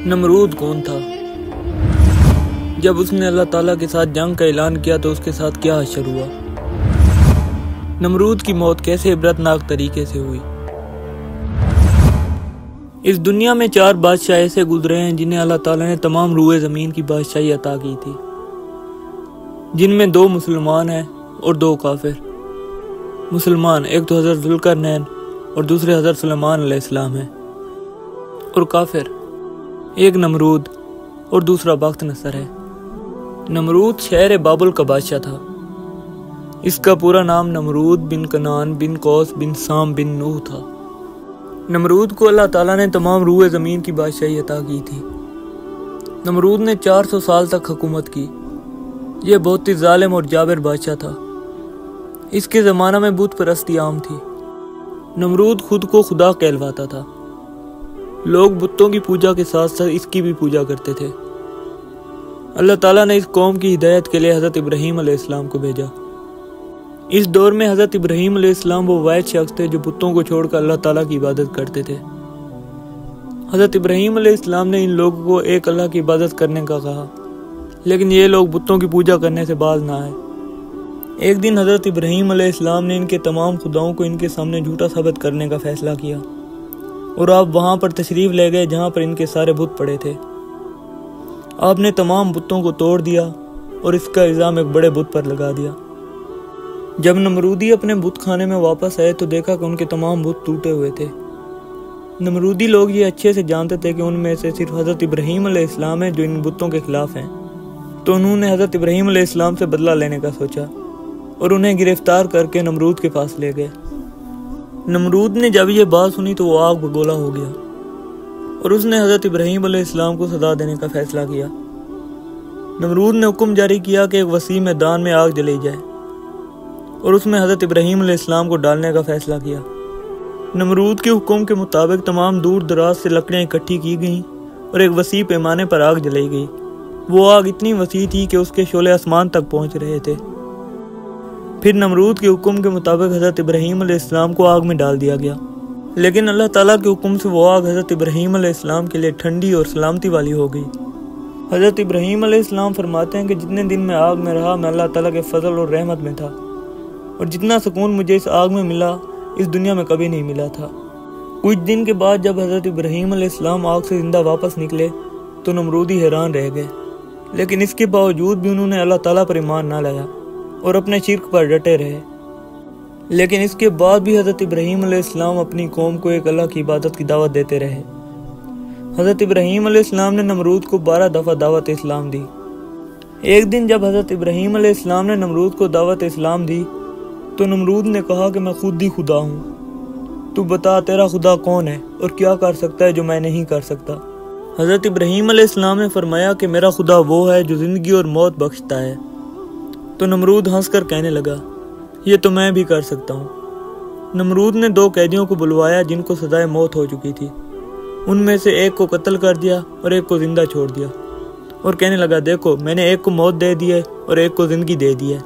نمرود کون تھا؟ جب اس نے اللہ تعالیٰ کے ساتھ جنگ کا اعلان کیا تو اس کے ساتھ کیا حشر ہوا؟ نمرود کی موت کیسے عبرتناک طریقے سے ہوئی؟ اس دنیا میں 4 بادشاہ ایسے گزرے ہیں جنہیں اللہ تعالیٰ نے تمام روئے زمین کی بادشاہی عطا کی تھی، جن میں 2 مسلمان ہیں اور 2 کافر۔ مسلمان ایک تو حضرت ذوالقرنین اور دوسرے حضرت سلیمان علیہ السلام ہیں، اور کافر ایک نمرود اور دوسرا بخت نصر ہے۔ نمرود شہر بابل کا بادشاہ تھا۔ اس کا پورا نام نمرود بن کنعان بن قوس بن سام بن نوح تھا۔ نمرود کو اللہ تعالیٰ نے تمام روئے زمین کی بادشاہی عطا کی تھی۔ نمرود نے 400 سال تک حکومت کی۔ یہ بہت ہی ظالم اور جابر بادشاہ تھا۔ اس کے زمانہ میں بت پرستی عام تھی۔ نمرود خود کو خدا کہلواتا تھا۔ لوگ بتوں کی پوجا کے ساتھ ساتھ اس کی بھی پوجا کرتے تھے۔ اللہ تعالیٰ نے اس قوم کی ہدایت کے لیے حضرت ابراہیم علیہ السلام کو بھیجا۔ اس دور میں حضرت ابراہیم علیہ السلام وہ واحد شخص تھے جو بتوں کو چھوڑ کر اللہ تعالیٰ کی عبادت کرتے تھے۔ حضرت ابراہیم علیہ السلام نے ان لوگوں کو ایک اللہ کی عبادت کرنے کا کہا، لیکن یہ لوگ بتوں کی پوجا کرنے سے باز نہ آئے۔ ایک دن حضرت ابراہیم علیہ السلام نے ان کے تمام خداؤں کو ان کے سامنے جھوٹا ثابت کرنے کا فیصلہ کیا، اور آپ وہاں پر تشریف لے گئے جہاں پر ان کے سارے بت پڑے تھے۔ آپ نے تمام بتوں کو توڑ دیا اور اس کا الزام ایک بڑے بت پر لگا دیا۔ جب نمرودی اپنے بت خانے میں واپس آئے تو دیکھا کہ ان کے تمام بت ٹوٹے ہوئے تھے۔ نمرودی لوگ یہ اچھے سے جانتے تھے کہ ان میں سے صرف حضرت ابراہیم علیہ السلام ہے جو ان بتوں کے خلاف ہیں، تو انہوں نے حضرت ابراہیم علیہ السلام سے بدلہ لینے کا سوچا اور انہیں گرفتار کر کے نمرود کے پاس لے گئے۔ نمرود نے جب یہ بات سنی تو وہ آگ بگولا ہو گیا اور اس نے حضرت ابراہیم علیہ السلام کو سزا دینے کا فیصلہ کیا۔ نمرود نے حکم جاری کیا کہ ایک وسیع میدان میں آگ جلائی جائے اور اس میں حضرت ابراہیم علیہ السلام کو ڈالنے کا فیصلہ کیا۔ نمرود کے حکم کے مطابق تمام دور دراز سے لکڑیاں اکٹھی کی گئیں اور ایک وسیع پیمانے پر آگ جلائی گئی۔ وہ آگ اتنی وسیع تھی کہ اس کے شعلے آسمان تک پہنچ رہے تھے۔ پھر نمرود کے حکم کے مطابق حضرت ابراہیم علیہ السلام کو آگ میں ڈال دیا گیا، لیکن اللہ تعالیٰ کے حکم سے وہ آگ حضرت ابراہیم علیہ السلام کے لیے ٹھنڈی اور سلامتی والی ہو گئی۔ حضرت ابراہیم علیہ السلام فرماتے ہیں کہ جتنے دن میں آگ میں رہا میں اللہ تعالیٰ کے فضل اور رحمت میں تھا، اور جتنا سکون مجھے اس آگ میں ملا اس دنیا میں کبھی نہیں ملا تھا۔ کچھ دن کے بعد جب حضرت ابراہیم علیہ السلام آگ سے زندہ واپس نکلے تو نمرودی حیران رہ گئے، لیکن اس کے باوجود بھی انہوں نے اللہ تعالیٰ پر ایمان نہ لایا اور اپنے شرک پر ڈٹے رہے۔ لیکن اس کے بعد بھی حضرت ابراہیم علیہ السلام اپنی قوم کو ایک اللہ کی عبادت کی دعوت دیتے رہے۔ حضرت ابراہیم علیہ السلام نے نمرود کو 12 دفعہ دعوت اسلام دی۔ ایک دن جب حضرت ابراہیم علیہ السلام نے نمرود کو دعوت اسلام دی تو نمرود نے کہا کہ میں خود ہی خدا ہوں، تو بتا تیرا خدا کون ہے اور کیا کر سکتا ہے جو میں نہیں کر سکتا۔ حضرت ابراہیم علیہ السلام نے فرمایا کہ میرا خدا وہ ہے جو زندگی اور موت بخشتا ہے۔ تو نمرود ہنس کر کہنے لگا یہ تو میں بھی کر سکتا ہوں۔ نمرود نے 2 قیدیوں کو بلوایا جن کو سزائے موت ہو چکی تھی۔ ان میں سے ایک کو قتل کر دیا اور ایک کو زندہ چھوڑ دیا، اور کہنے لگا دیکھو میں نے ایک کو موت دے دی ہے اور ایک کو زندگی دے دی ہے،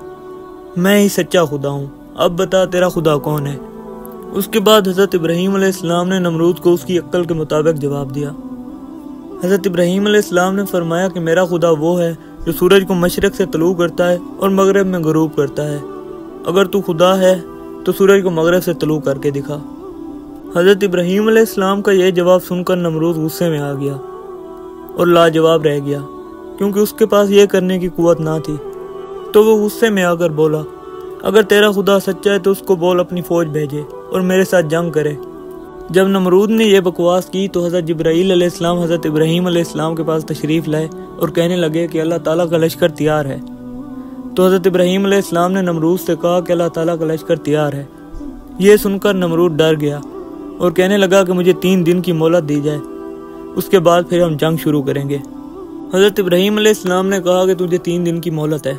میں ہی سچا خدا ہوں، اب بتا تیرا خدا کون ہے۔ اس کے بعد حضرت ابراہیم علیہ السلام نے نمرود کو اس کی عقل کے مطابق جواب دیا۔ حضرت ابراہیم علیہ السلام نے فرمایا کہ میرا خدا وہ ہے جو سورج کو مشرق سے طلوع کرتا ہے اور مغرب میں غروب کرتا ہے، اگر تو خدا ہے تو سورج کو مغرب سے طلوع کر کے دکھا۔ حضرت ابراہیم علیہ السلام کا یہ جواب سن کر نمرود غصے میں آ گیا اور لاجواب رہ گیا، کیونکہ اس کے پاس یہ کرنے کی قوت نہ تھی۔ تو وہ غصے میں آ کر بولا اگر تیرا خدا سچا ہے تو اس کو بول اپنی فوج بھیجے اور میرے ساتھ جنگ کرے۔ جب نمرود نے یہ بکواس کی تو حضرت جبرائیل علیہ السلام حضرت ابراہیم علیہ السلام کے پاس تشریف لائے اور کہنے لگے کہ اللہ تعالیٰ کا لشکر تیار ہے۔ تو حضرت ابراہیم علیہ السلام نے نمرود سے کہا کہ اللہ تعالیٰ کا لشکر تیار ہے۔ یہ سن کر نمرود ڈر گیا اور کہنے لگا کہ مجھے 3 دن کی مہلت دی جائے، اس کے بعد پھر ہم جنگ شروع کریں گے۔ حضرت ابراہیم علیہ السلام نے کہا کہ تجھے 3 دن کی مہلت ہے۔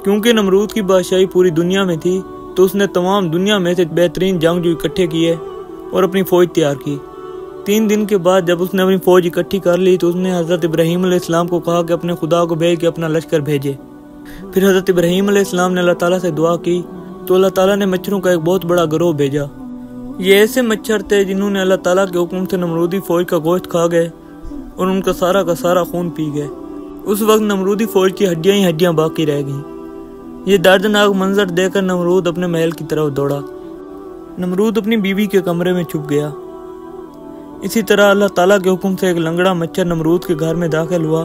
کیونکہ نمرود کی بادشاہی پوری دنیا میں تھی تو اس نے تمام دنیا میں سے بہترین جنگجو اکٹھے کیے اور اپنی فوج تیار کی۔ 3 دن کے بعد جب اس نے اپنی فوج اکٹھی کر لی تو اس نے حضرت ابراہیم علیہ السلام کو کہا کہ اپنے خدا کو بھیج کے اپنا لشکر بھیجے۔ پھر حضرت ابراہیم علیہ السلام نے اللہ تعالیٰ سے دعا کی تو اللہ تعالیٰ نے مچھروں کا ایک بہت بڑا گروہ بھیجا۔ یہ ایسے مچھر تھے جنہوں نے اللہ تعالیٰ کے حکم سے نمرودی فوج کا گوشت کھا گئے اور ان کا سارا خون پی گئے۔ اس وقت نمرودی فوج کی ہڈیاں ہی ہڈیاں باقی رہ گئیں۔ یہ دردناک منظر دیکھ کر نمرود اپنے محل کی طرف دوڑا۔ نمرود اپنی بیوی کے کمرے میں چھپ گیا۔ اسی طرح اللہ تعالیٰ کے حکم سے ایک لنگڑا مچھر نمرود کے گھر میں داخل ہوا۔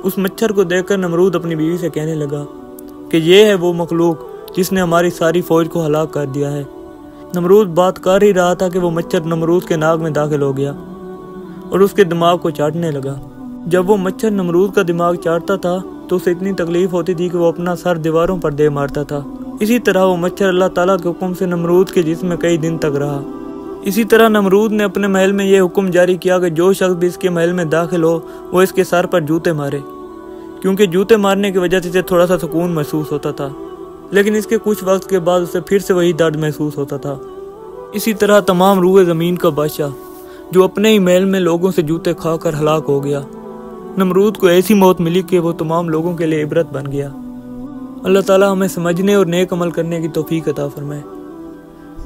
اس مچھر کو دیکھ کر نمرود اپنی بیوی سے کہنے لگا کہ یہ ہے وہ مخلوق جس نے ہماری ساری فوج کو ہلاک کر دیا ہے۔ نمرود بات کر ہی رہا تھا کہ وہ مچھر نمرود کے ناک میں داخل ہو گیا اور اس کے دماغ کو چاٹنے لگا۔ جب وہ مچھر نمرود کا دماغ چاٹتا تھا تو اسے اتنی تکلیف ہوتی تھی کہ وہ اپنا سر دیواروں پر دے مارتا تھا۔ اسی طرح وہ مچھر اللہ تعالیٰ کے حکم سے نمرود کے جسم میں کئی دن تک رہا۔ اسی طرح نمرود نے اپنے محل میں یہ حکم جاری کیا کہ جو شخص بھی اس کے محل میں داخل ہو وہ اس کے سر پر جوتے مارے، کیونکہ جوتے مارنے کی وجہ سے اسے تھوڑا سا سکون محسوس ہوتا تھا، لیکن اس کے کچھ وقت کے بعد اسے پھر سے وہی درد محسوس ہوتا تھا۔ اسی طرح تمام روئے زمین کا بادشاہ جو اپنے ہی محل میں لوگوں سے جوتے کھا کر ہلاک ہو گیا، نمرود کو ایسی موت ملی کہ وہ تمام لوگوں کے لیے عبرت بن گیا۔ اللہ تعالیٰ ہمیں سمجھنے اور نیک عمل کرنے کی توفیق عطا فرمائے۔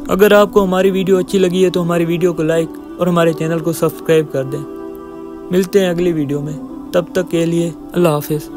اگر آپ کو ہماری ویڈیو اچھی لگی ہے تو ہماری ویڈیو کو لائک اور ہمارے چینل کو سبسکرائب کر دیں۔ ملتے ہیں اگلی ویڈیو میں، تب تک کے لیے اللہ حافظ۔